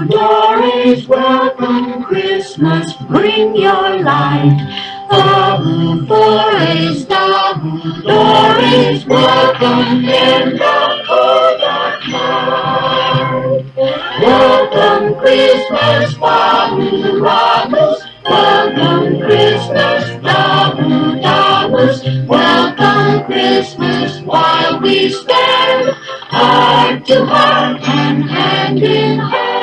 Dories, welcome Christmas, bring your light. Dories, welcome in the cold dark night. Welcome Christmas, Whoville, welcome Christmas, Whoville, welcome Christmas, while we stand heart to heart and hand in hand.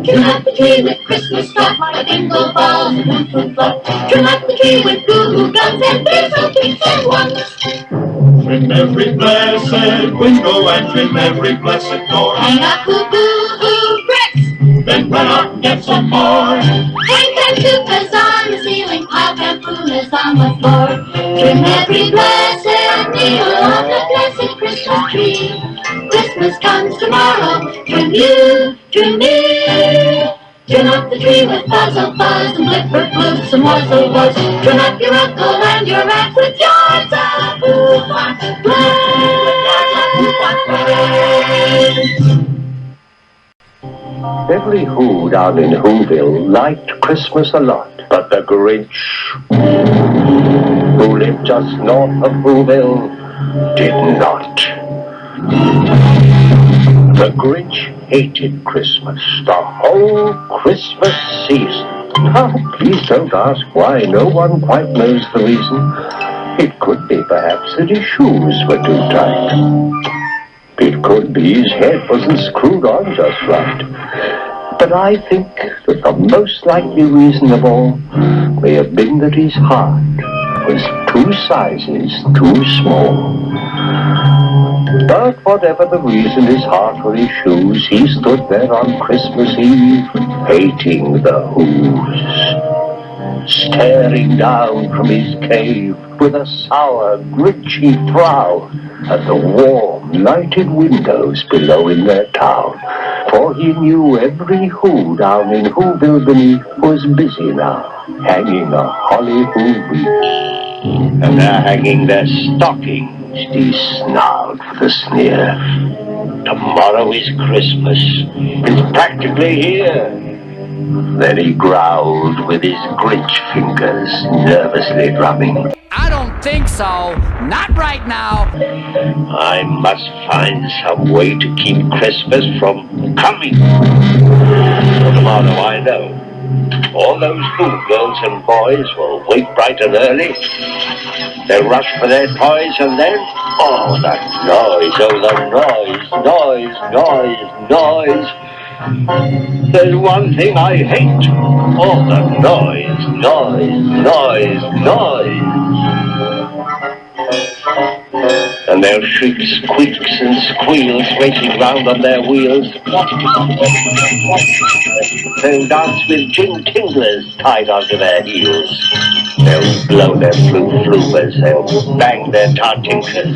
Trim up the tree with Christmas stuff, like jingle balls and wonderful fluff. Trim up the tree with goo-goo guns and thistle kicks and ones. Trim every blessed window and trim every blessed door. Hang up goo-goo bricks, Then run out and get some more. hang cantukas on the ceiling, pile campunas on the floor. Trim every blessed needle on the blessed Christmas tree. Christmas comes tomorrow, trim you, trim me. Trim up the tree with fuzzle fuzz and blipper bloofs and wuzzle wuzz. Trim up your uncle and your aunt with yards of whoop-on play. Every Who down in Whoville liked Christmas a lot, but the Grinch, who lived just north of Whoville, did not. The Grinch hated Christmas, the whole Christmas season. Now, please don't ask why. No one quite knows the reason. It could be perhaps that his shoes were too tight. It could be his head wasn't screwed on just right. But I think that the most likely reason of all may have been that his heart was 2 sizes too small. But whatever the reason, his heart or his shoes, he stood there on Christmas Eve, hating the Whos, staring down from his cave with a sour, grinchy frown at the warm, lighted windows below in their town. For he knew every Who down in Whoville beneath was busy now, hanging a holly Who wreath. And they're hanging their stockings, he snarled with a sneer. Tomorrow is Christmas. It's practically here. Then he growled with his Grinch fingers, nervously drumming. I don't think so. Not right now. I must find some way to keep Christmas from coming. For tomorrow I know. All those Who girls and boys will wake bright and early. They'll rush for their toys and then, oh, the noise. There's one thing I hate. All the noise. And their shrieks, squeaks and squeals racing round on their wheels. They'll dance with jing-tinglers tied onto their heels. They'll blow their flute-floopers, they'll bang their tartinkers.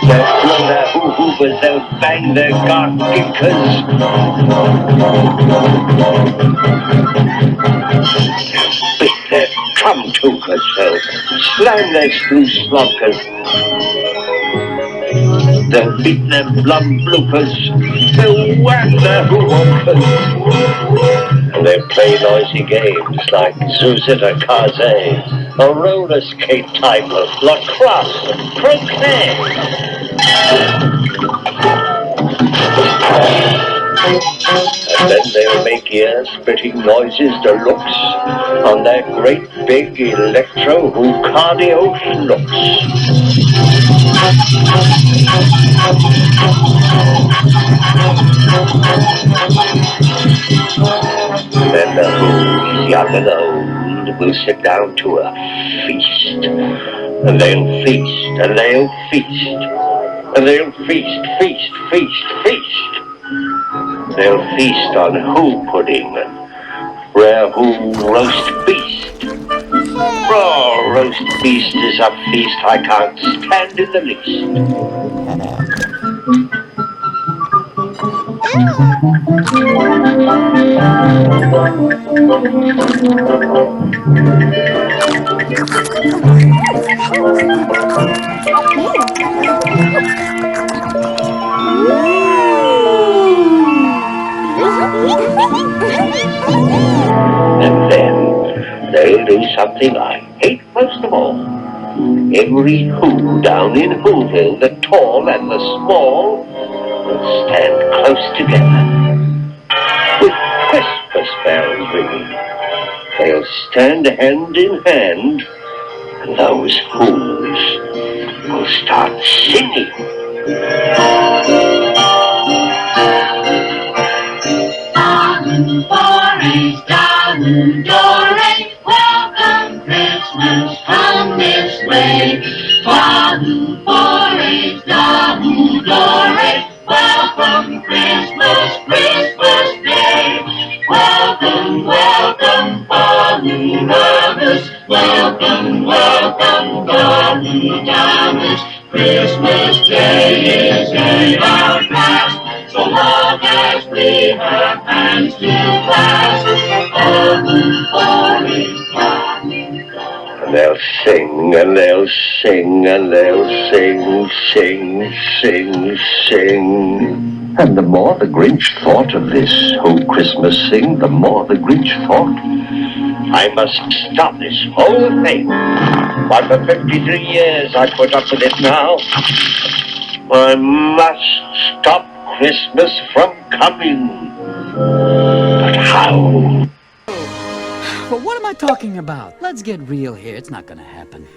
They'll blow their hoo-hoopers, they'll bang their garginkers. Beat their trum-tookers, they'll slam their sluice-slonkers. They'll beat their blum-bloopers, they'll whack their hoo-hookers. And they'll play noisy games like Zuzita Kaze, a roller skate type of lacrosse and croquet. And then they'll make ear-splitting noises deluxe on their great big electro-cardio schnooks. Then the Who's, young and old, will sit down to a feast. And they'll feast, and they'll feast, and they'll feast. They'll feast on Who pudding and rare Who roast beast. Raw roast beast is a feast I can't stand in the least. And then they'll do something I hate most of all. Every Who down in Whoville, the tall and the small, will stand close together with Christmas bells ringing. They'll stand hand in hand, and those Who's will start singing. Dahoo forays, dahoo dorays, welcome Christmas, come this way. Dahoo forays, dahoo dorays, welcome Christmas, Christmas Day. Welcome, welcome, dahoo lovers, welcome, welcome, dahoo dammers. Christmas Day is in our past, so long as we have hands to clasp. And they'll sing, and they'll sing, and they'll sing, sing, sing, sing. And the more the Grinch thought of this whole Christmas sing, the more the Grinch thought, I must stop this whole thing. Why, for 53 years I put up with it now. I must stop Christmas from coming. But how? But what am I talking about? Let's get real here. It's not gonna happen.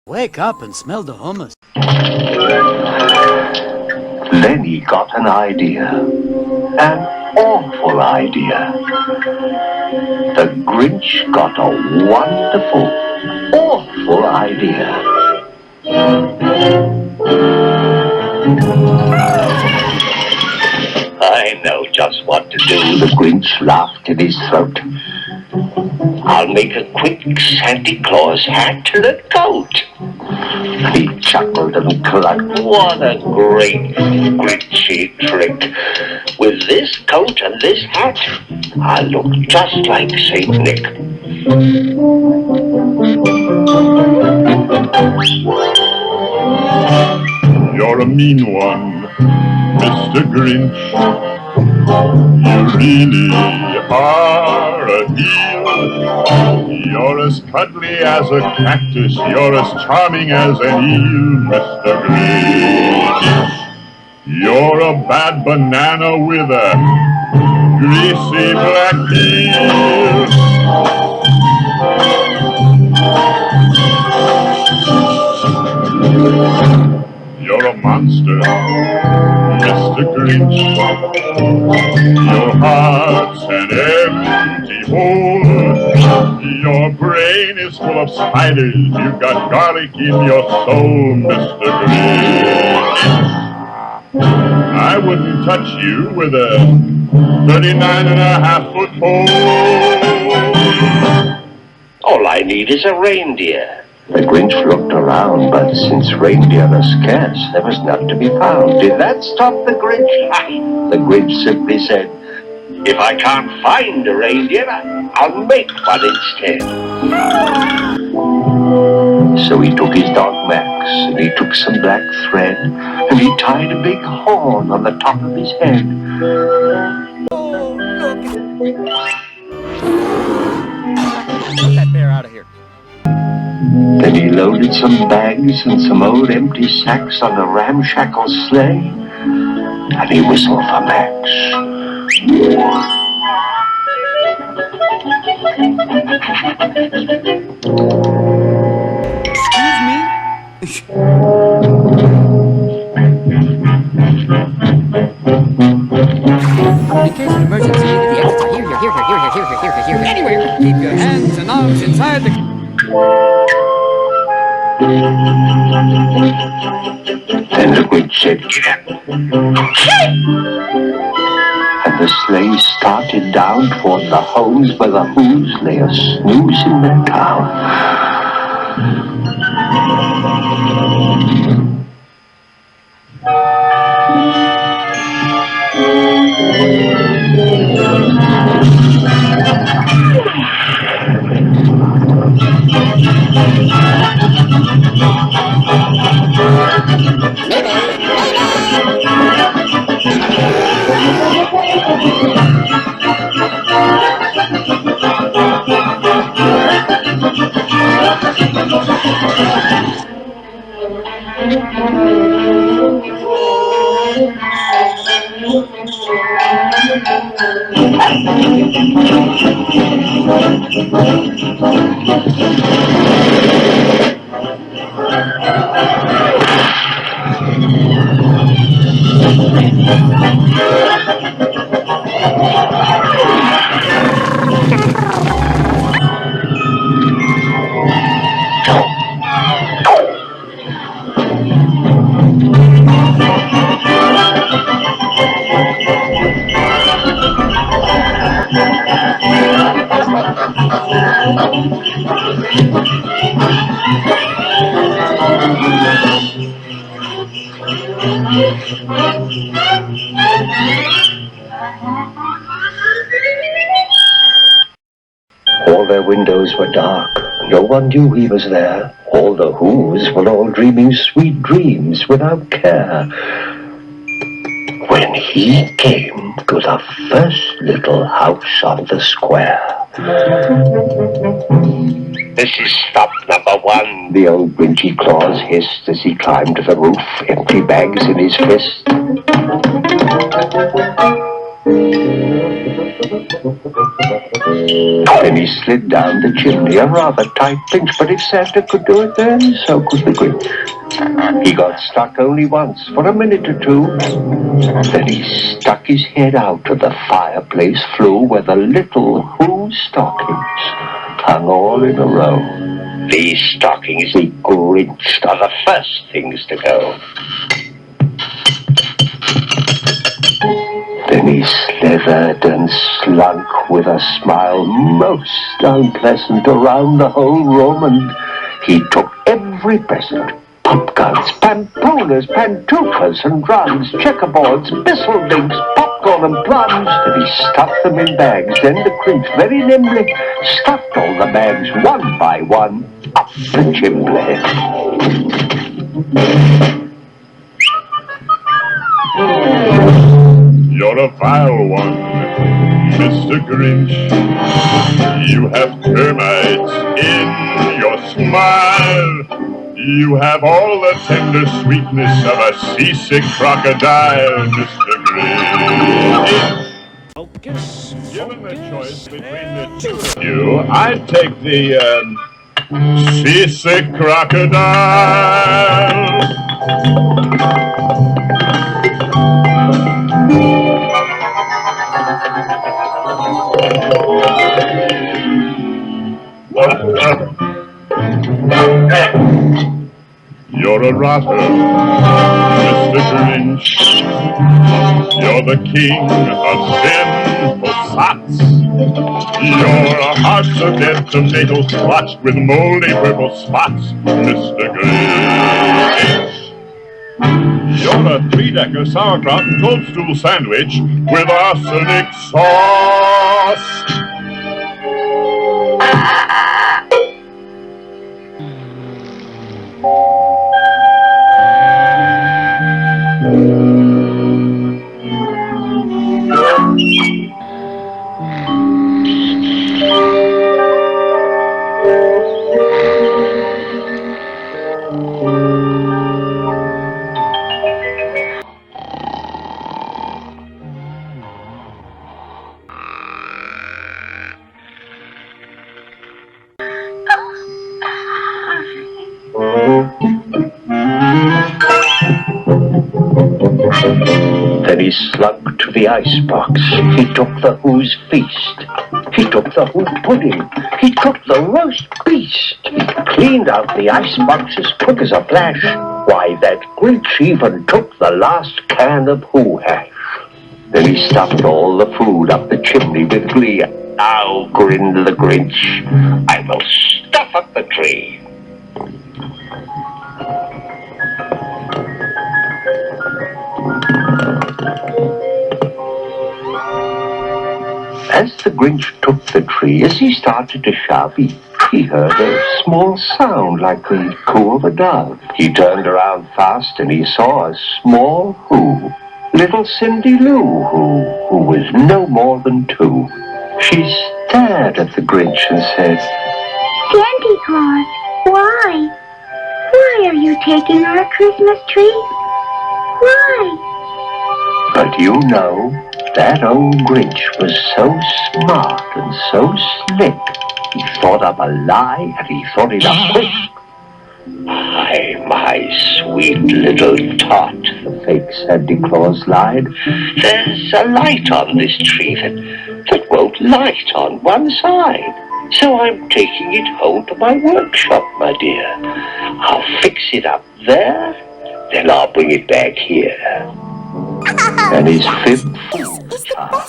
Wake up and smell the hummus. Then he got an idea. An awful idea. The Grinch got a wonderful, awful idea. I know just what to do, the Grinch laughed in his throat. I'll make a quick Santa Claus hat and a coat. He chuckled and clucked. What a great Grinchy trick. With this coat and this hat, I'll look just like Saint Nick. You're a mean one, Mr. Grinch. You really are a deal. You're as cuddly as a cactus. You're as charming as an eel, Mr. Grinch. You're a bad banana with a greasy black peel. You're a monster, Mr. Grinch. Your heart's an empty hole. Your brain is full of spiders. You've got garlic in your soul, Mr. Grinch. I wouldn't touch you with a 39.5-foot pole. All I need is a reindeer. The Grinch looked around, but since reindeer are scarce, there was none to be found. Did that stop the Grinch? The Grinch simply said, if I can't find a reindeer, I'll make one instead. So he took his dog Max, and he took some black thread, and he tied a big horn on the top of his head. Oh, look. Get that bear out of here. Then he loaded some bags and some old empty sacks on the ramshackle sleigh, and he whistled for Max. Excuse me? In case of emergency, the exits are here. Anywhere. Keep your hands and arms inside the... Then the Grinch said, get up. and the sleigh started down toward the homes where the Whos lay a snooze in their town. All their windows were dark. No one knew he was there. All the Whos were all dreaming sweet dreams without care. When he came to the first little house on the square. This is stop number 1. The old Grinchy Claus hissed as he climbed to the roof, empty bags in his fist. Then he slid down the chimney, a rather tight pinch, but if Santa could do it then, so could the Grinch. He got stuck only once, for a minute or two. Then he stuck his head out of the fireplace flue where the little Who stockings hung all in a row. These stockings, he Grinched, are the first things to go. Then he slithered and slunk with a smile most unpleasant around the whole room, and he took every present. Pumpguns, pampooners, pantufas and drums, checkerboards, bistle-dinks, popcorn and plums. And he stuffed them in bags. Then the Grinch very nimbly stuffed all the bags one by one up the chimney. You're a vile one, Mr. Grinch. You have termites in your smile. You have all the tender sweetness of a seasick crocodile, Mr. Grinch. Focus. Given the choice between the two of you, I'd take the, seasick crocodile. You're a rotter, Mr. Grinch. You're the king of sinful sots. Your heart's a dead tomato splotched with moldy purple spots, Mr. Grinch. You're a 3-decker sauerkraut and toadstool sandwich with arsenic sauce. Then he slunk to the icebox. He took the Who's feast. He took the Who pudding. He took the roast beast. He cleaned out the icebox as quick as a flash. Why, that Grinch even took the last can of Who hash. Then he stuffed all the food up the chimney with glee. "Now," grinned the Grinch, "I will stuff up the tree." As the Grinch took the tree, as he started to shove, he heard a small sound like the coo of a dove. He turned around fast and he saw a small Who, little Cindy Lou, who was no more than 2. She stared at the Grinch and said, Santa Claus, why? Why are you taking our Christmas tree? Why? But you know, that old Grinch was so smart and so slick. He thought up a lie and he thought it up quick. My sweet little tot," the fake Santa Claus lied. "There's a light on this tree that won't light on one side. So I'm taking it home to my workshop, my dear. I'll fix it up there, then I'll bring it back here." And his fifth child.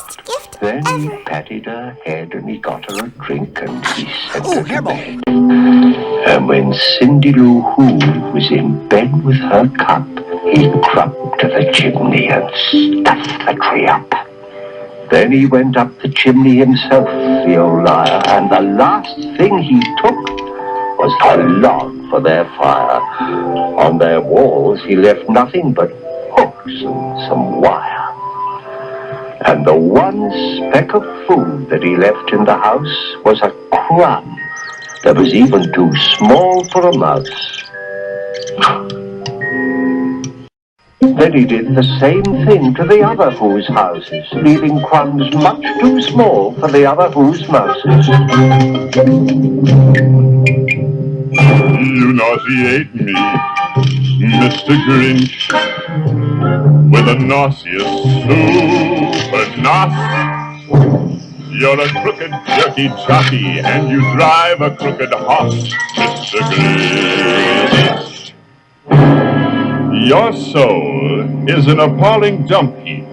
Then he patted her head and he got her a drink and he sent her to bed. And when Cindy Lou Who was in bed with her cup, he crept to the chimney and stuffed the tree up. Then he went up the chimney himself, the old liar, and the last thing he took was a log for their fire. On their walls he left nothing but hooks and some wire. And the one speck of food that he left in the house was a crumb that was even too small for a mouse. Then he did the same thing to the other Who's houses, leaving crumbs much too small for the other Who's mouses. You nauseate me, Mr. Grinch, with a nauseous super nos. You're a crooked, jerky jockey, and you drive a crooked horse, Mr. Grinch. Your soul is an appalling dump heap,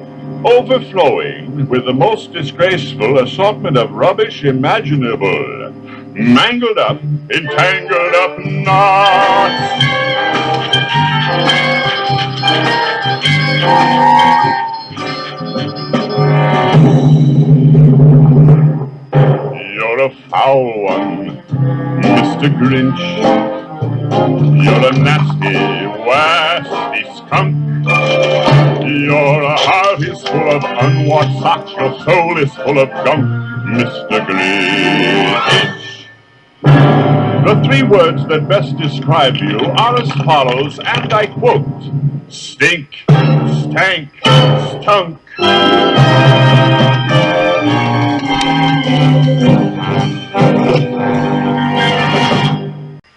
overflowing with the most disgraceful assortment of rubbish imaginable, mangled up, entangled up knots. You're a foul one, Mr. Grinch. You're a nasty, wasty skunk. Your heart is full of unwashed socks. Your soul is full of gunk, Mr. Grinch. The 3 words that best describe you are as follows, and I quote: stink, stank, stunk.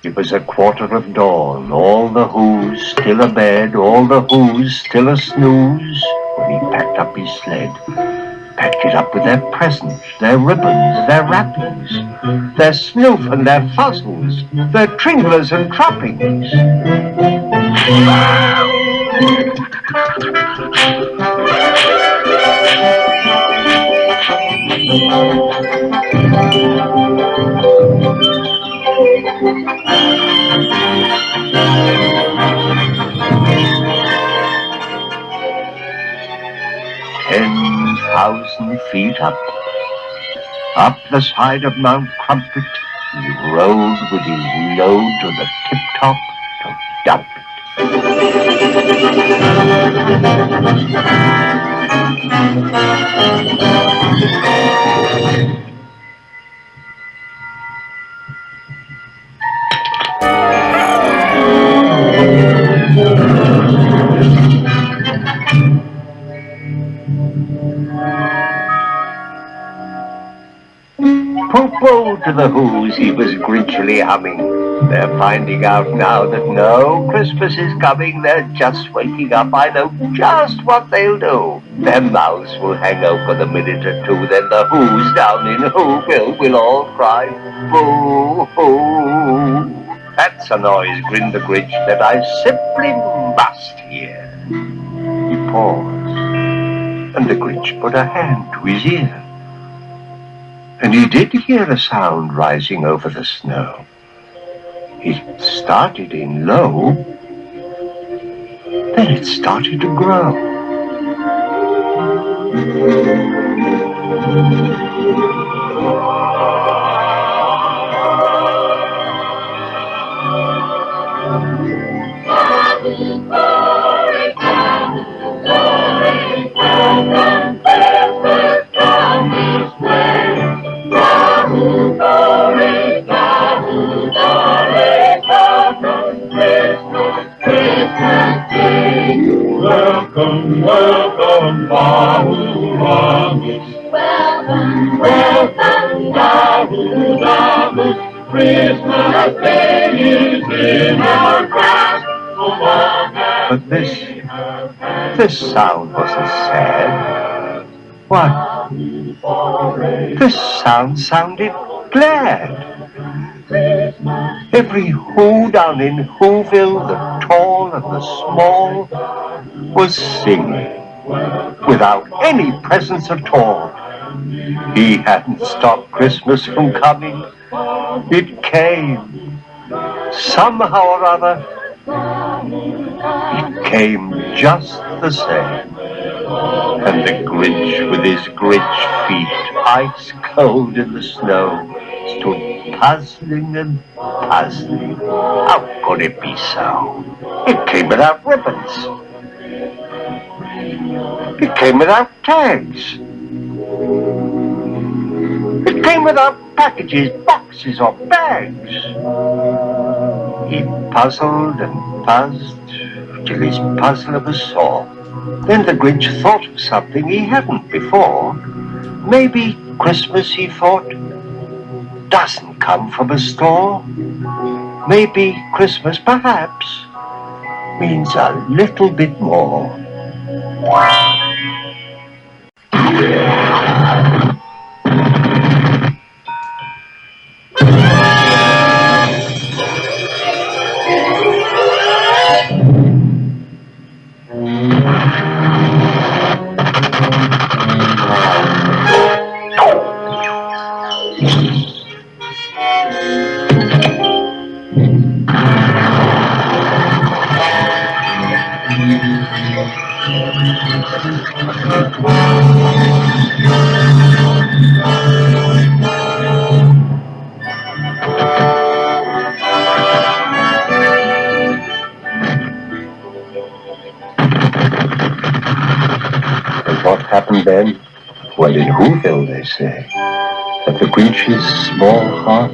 It was 1:15, all the Who's still abed, all the Who's still a snooze, when he packed up his sled. Packed it up with their presents, their ribbons, their wrappings, their snoof and their fuzzles, their tringlers and trappings. "10,000 feet up the side of Mount Crumpet, he rode with his load to the tip-top to dump Pooh-pooh to the Who's, he was grinchily humming. They're finding out now that no Christmas is coming. They're just waking up. I know just what they'll do. Their mouths will hang open a minute or two. Then the Who's down in Whoville will all cry, boo-hoo. That's a noise, grinned the Grinch, that I simply must hear. He paused. And the Grinch put a hand to his ear. And he did hear a sound rising over the snow. It started in low, then it started to grow. Welcome, welcome, Bahu Bahu. Welcome, welcome, Bahu Bahu. Christmas Day is in our grasp. But this sound wasn't sad. What? This sound sounded glad. Every Who down in Whoville, the tall and the small, was singing without any presents at all. He hadn't stopped Christmas from coming. It came. Somehow or other, it came just the same. And the Grinch, with his Grinch feet ice cold in the snow, stood puzzling and puzzling. How could it be so? It came without ribbons. It came without tags. It came without packages, boxes, or bags. He puzzled and puzzled till his puzzler was sore. Then the Grinch thought of something he hadn't before. Maybe Christmas, he thought, doesn't come from a store. Maybe Christmas, perhaps, means a little bit more. What happened then? Well, in Whoville, they say that the Grinch's small heart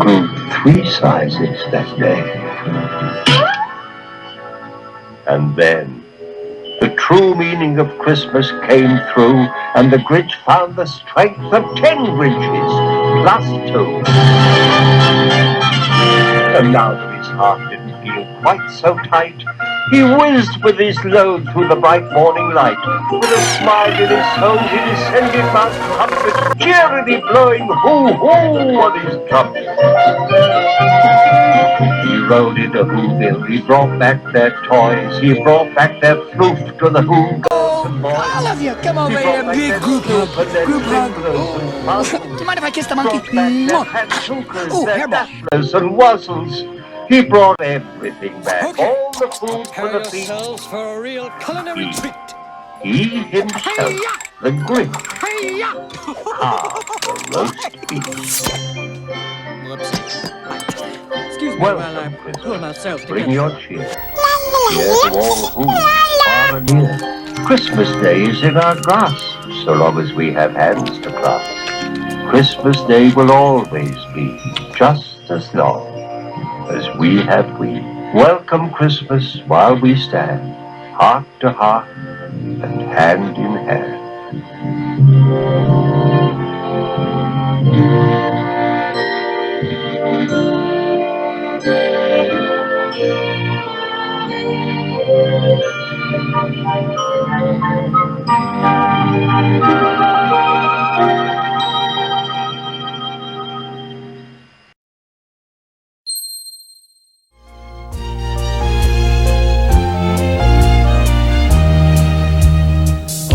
grew 3 sizes that day. And then the true meaning of Christmas came through, and the Grinch found the strength of 10 Grinches, plus 2. And now that his heart didn't feel quite so tight, he whizzed with his load through the bright morning light. With a smile in his soul, he descended Mount Comfort, cheerily blowing hoo-hoo on his trumpet. He rode into Whoville, he brought back their toys, he brought back their floof to the Who girls and boys. I love you. Come over here, big group hug. Group hug. Do you mind if I kiss the monkey? Oh, Their hairball. dashlers and wuzzles. He brought everything back, all the food for the feast. For a real culinary treat. He himself, the Grinch, carved the roast beef. Excuse me Welcome, while I pull myself Christmas. Bring together. your cheer. Cheer to all who, far and near. Christmas Day is in our grasp, so long as we have hands to clasp. Christmas Day will always be just as long as we have we. Welcome Christmas while we stand, heart to heart and hand in hand.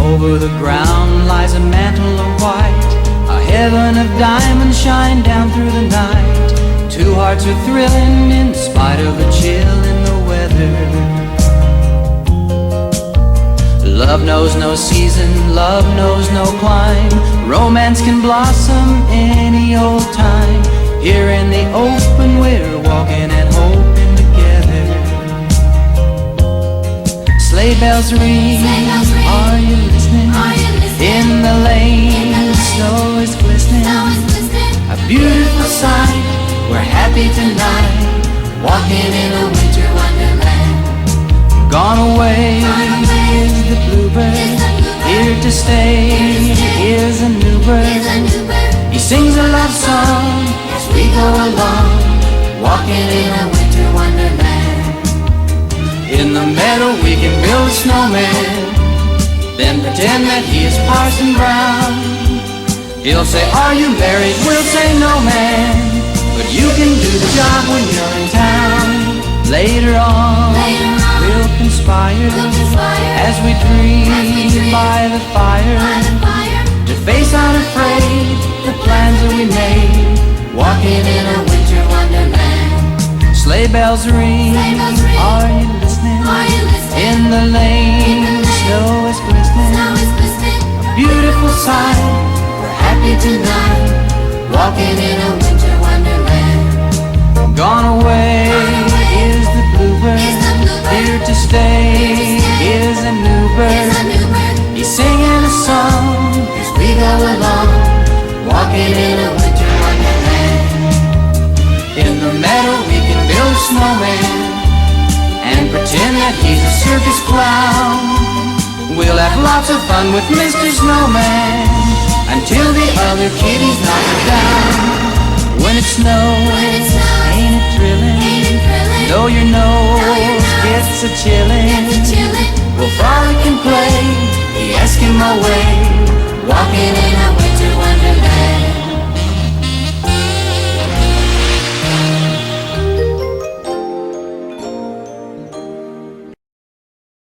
Over the heaven of diamonds shine down through the night. Two hearts are thrilling in spite of a chill in the weather. Love knows no season, love knows no clime. Romance can blossom any old time. Here in the open we're walking and hoping together. Sleigh bells ring, are you listening? In the lane, the snow is glistening. A beautiful sight, we're happy tonight, walking in a winter wonderland. Gone away is the bluebird, here to stay is a new bird. He sings a love song as we go along, walking in a winter wonderland. In the meadow we can build a snowman, then pretend that he is Parson Brown. He'll say, are you married? We'll say, no man, but you can do the job when you're in town. Later on, we'll conspire as we dream by the fire, to face unafraid the plans that we made, walking in a winter wonderland. Sleigh bells ring, are you listening? In the lane, the snow is glistening. A beautiful sight, we're happy tonight, walking in a winter wonderland. Gone away is the bluebird, here to stay is a new bird. He's singing a song as we go along, walking in a winter wonderland. In the meadow we can build a snowman, and pretend that he's a circus clown. We'll have lots of fun with Mr. Snowman, until the other kitties knock it down. When it snows, ain't it thrilling? Though your nose gets a chillin', we'll frolic and play the Eskimo way,